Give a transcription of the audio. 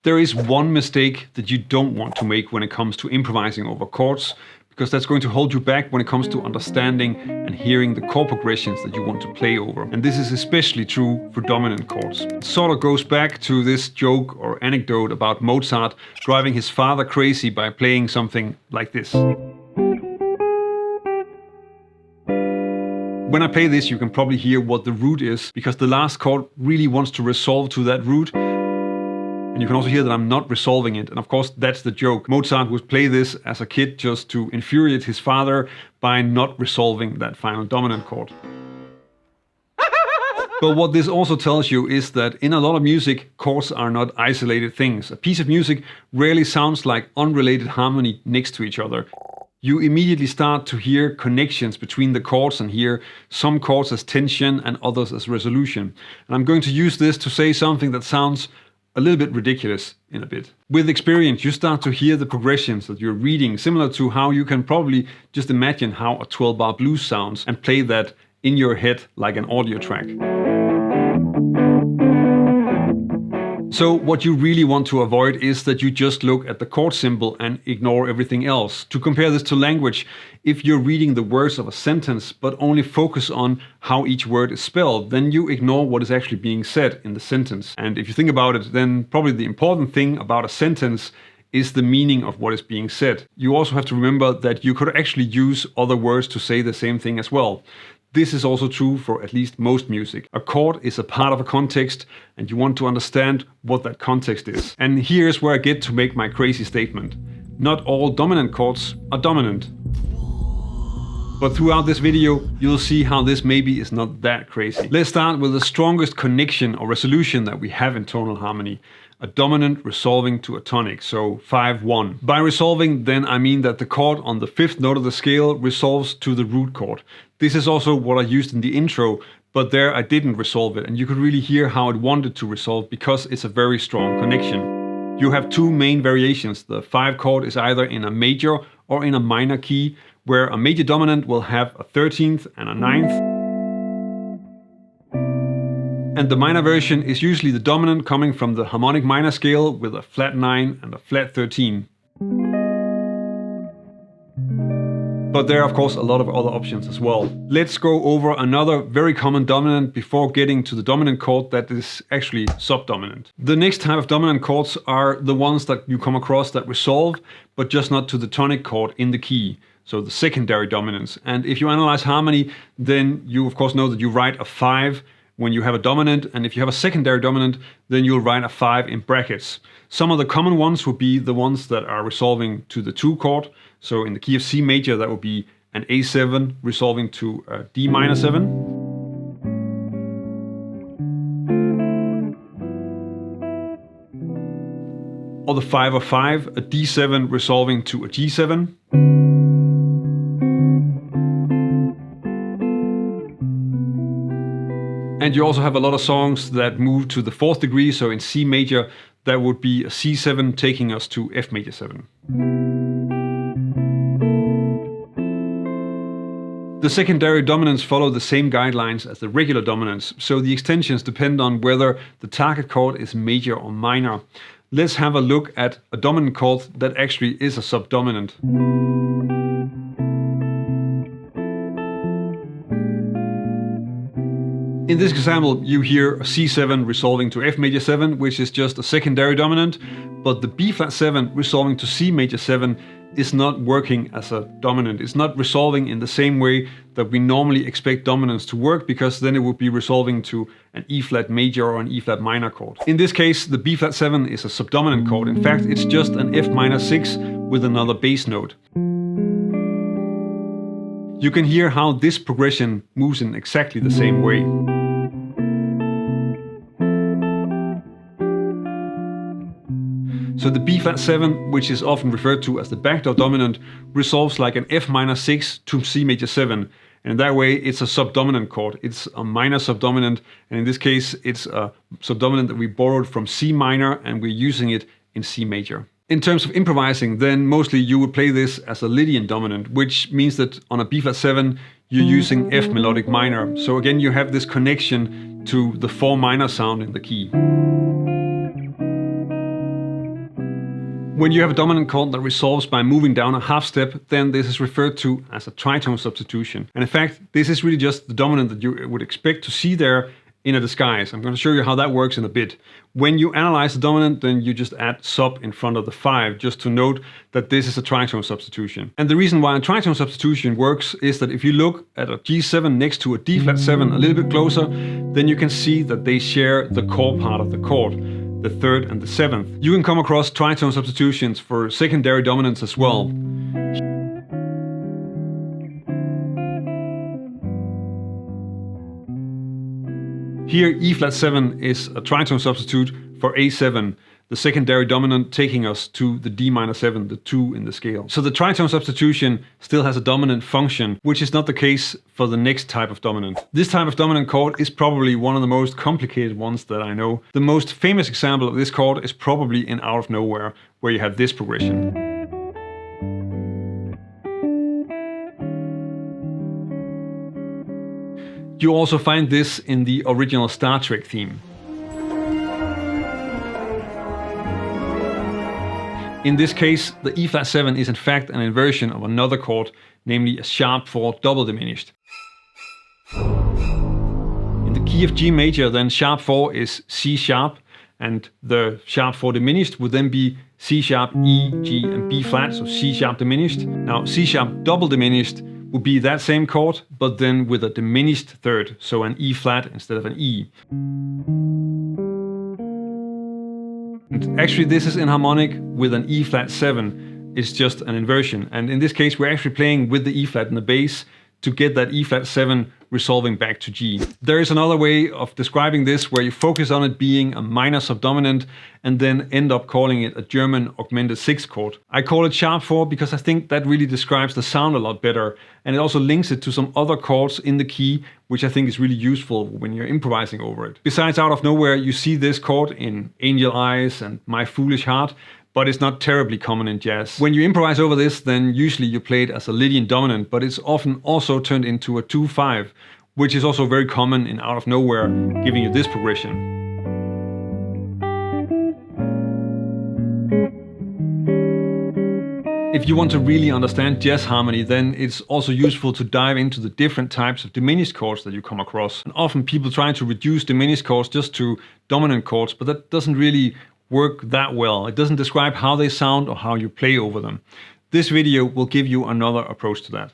There is one mistake that you don't want to make when it comes to improvising over chords, because that's going to hold you back when it comes to understanding and hearing the chord progressions that you want to play over. And this is especially true for dominant chords. It sort of goes back to this joke or anecdote about Mozart driving his father crazy by playing something like this. When I play this, you can probably hear what the root is, because the last chord really wants to resolve to that root. And you can also hear that I'm not resolving it. And of course, that's the joke. Mozart would play this as a kid just to infuriate his father by not resolving that final dominant chord. But what this also tells you is that in a lot of music, chords are not isolated things. A piece of music rarely sounds like unrelated harmony next to each other. You immediately start to hear connections between the chords and hear some chords as tension and others as resolution. And I'm going to use this to say something that sounds a little bit ridiculous in a bit. With experience, you start to hear the progressions that you're reading, similar to how you can probably just imagine how a 12-bar blues sounds and play that in your head like an audio track. So what you really want to avoid is that you just look at the chord symbol and ignore everything else. To compare this to language, if you're reading the words of a sentence but only focus on how each word is spelled, then you ignore what is actually being said in the sentence. And if you think about it, then probably the important thing about a sentence is the meaning of what is being said. You also have to remember that you could actually use other words to say the same thing as well. This is also true for at least most music. A chord is a part of a context, and you want to understand what that context is. And here's where I get to make my crazy statement. Not all dominant chords are dominant. But throughout this video, you'll see how this maybe is not that crazy. Let's start with the strongest connection or resolution that we have in tonal harmony. A dominant resolving to a tonic, so 5-1. By resolving, then I mean that the chord on the 5th note of the scale resolves to the root chord. This is also what I used in the intro, but there I didn't resolve it, and you could really hear how it wanted to resolve because it's a very strong connection. You have two main variations. The 5 chord is either in a major or in a minor key, where a major dominant will have a 13th and a 9th. And the minor version is usually the dominant coming from the harmonic minor scale with a flat 9 and a flat 13. But there are of course a lot of other options as well. Let's go over another very common dominant before getting to the dominant chord that is actually subdominant. The next type of dominant chords are the ones that you come across that resolve, but just not to the tonic chord in the key. So the secondary dominants. And if you analyze harmony, then you of course know that you write a 5 when you have a dominant, and if you have a secondary dominant, then you'll write a 5 in brackets. Some of the common ones would be the ones that are resolving to the 2 chord. So in the key of C major, that would be an A7 resolving to a D minor 7. Or the 5 of 5, a D7 resolving to a G7. And you also have a lot of songs that move to the 4th degree, so in C major, that would be a C7 taking us to F major 7. The secondary dominants follow the same guidelines as the regular dominants, so the extensions depend on whether the target chord is major or minor. Let's have a look at a dominant chord that actually is a subdominant. In this example, you hear a C7 resolving to F major 7, which is just a secondary dominant, but the B flat 7 resolving to C major 7 is not working as a dominant. It's not resolving in the same way that we normally expect dominants to work, because then it would be resolving to an E flat major or an E flat minor chord. In this case, the B flat 7 is a subdominant chord. In fact, it's just an F minor 6 with another bass note. You can hear how this progression moves in exactly the same way. So the B flat 7, which is often referred to as the backdoor dominant, resolves like an F minor 6 to C major 7. And in that way, it's a subdominant chord. It's a minor subdominant, and in this case, it's a subdominant that we borrowed from C minor, and we're using it in C major. In terms of improvising, then mostly you would play this as a Lydian dominant, which means that on a B flat 7, you're using F melodic minor. So again, you have this connection to the 4 minor sound in the key. When you have a dominant chord that resolves by moving down a half step, then this is referred to as a tritone substitution. And in fact, this is really just the dominant that you would expect to see there in a disguise. I'm going to show you how that works in a bit. When you analyze the dominant, then you just add sub in front of the 5, just to note that this is a tritone substitution. And the reason why a tritone substitution works is that if you look at a G7 next to a D flat 7 a little bit closer, then you can see that they share the core part of the chord, the 3rd and the 7th. You can come across tritone substitutions for secondary dominants as well. Here, E flat 7 is a tritone substitute for A7, the secondary dominant taking us to the D minor 7, the 2 in the scale. So the tritone substitution still has a dominant function, which is not the case for the next type of dominant. This type of dominant chord is probably one of the most complicated ones that I know. The most famous example of this chord is probably in Out of Nowhere, where you have this progression. You also find this in the original Star Trek theme. In this case, the E flat 7 is in fact an inversion of another chord, namely a sharp 4 double diminished. In the key of G major, then sharp 4 is C sharp, and the sharp 4 diminished would then be C sharp, E, G, and B flat, so C sharp diminished. Now C sharp double diminished would be that same chord, but then with a diminished third, so an E flat instead of an E. And actually this is enharmonic with an E flat 7, it's just an inversion. And in this case we're actually playing with the E flat in the bass to get that E flat 7 resolving back to G. There is another way of describing this where you focus on it being a minor subdominant and then end up calling it a German augmented 6th chord. I call it sharp 4 because I think that really describes the sound a lot better, and it also links it to some other chords in the key, which I think is really useful when you're improvising over it. Besides Out of Nowhere, you see this chord in Angel Eyes and My Foolish Heart, but it's not terribly common in jazz. When you improvise over this, then usually you play it as a Lydian dominant, but it's often also turned into a 2-5, which is also very common in Out of Nowhere, giving you this progression. If you want to really understand jazz harmony, then it's also useful to dive into the different types of diminished chords that you come across. And often people try to reduce diminished chords just to dominant chords, but that doesn't really work that well. It doesn't describe how they sound or how you play over them. This video will give you another approach to that.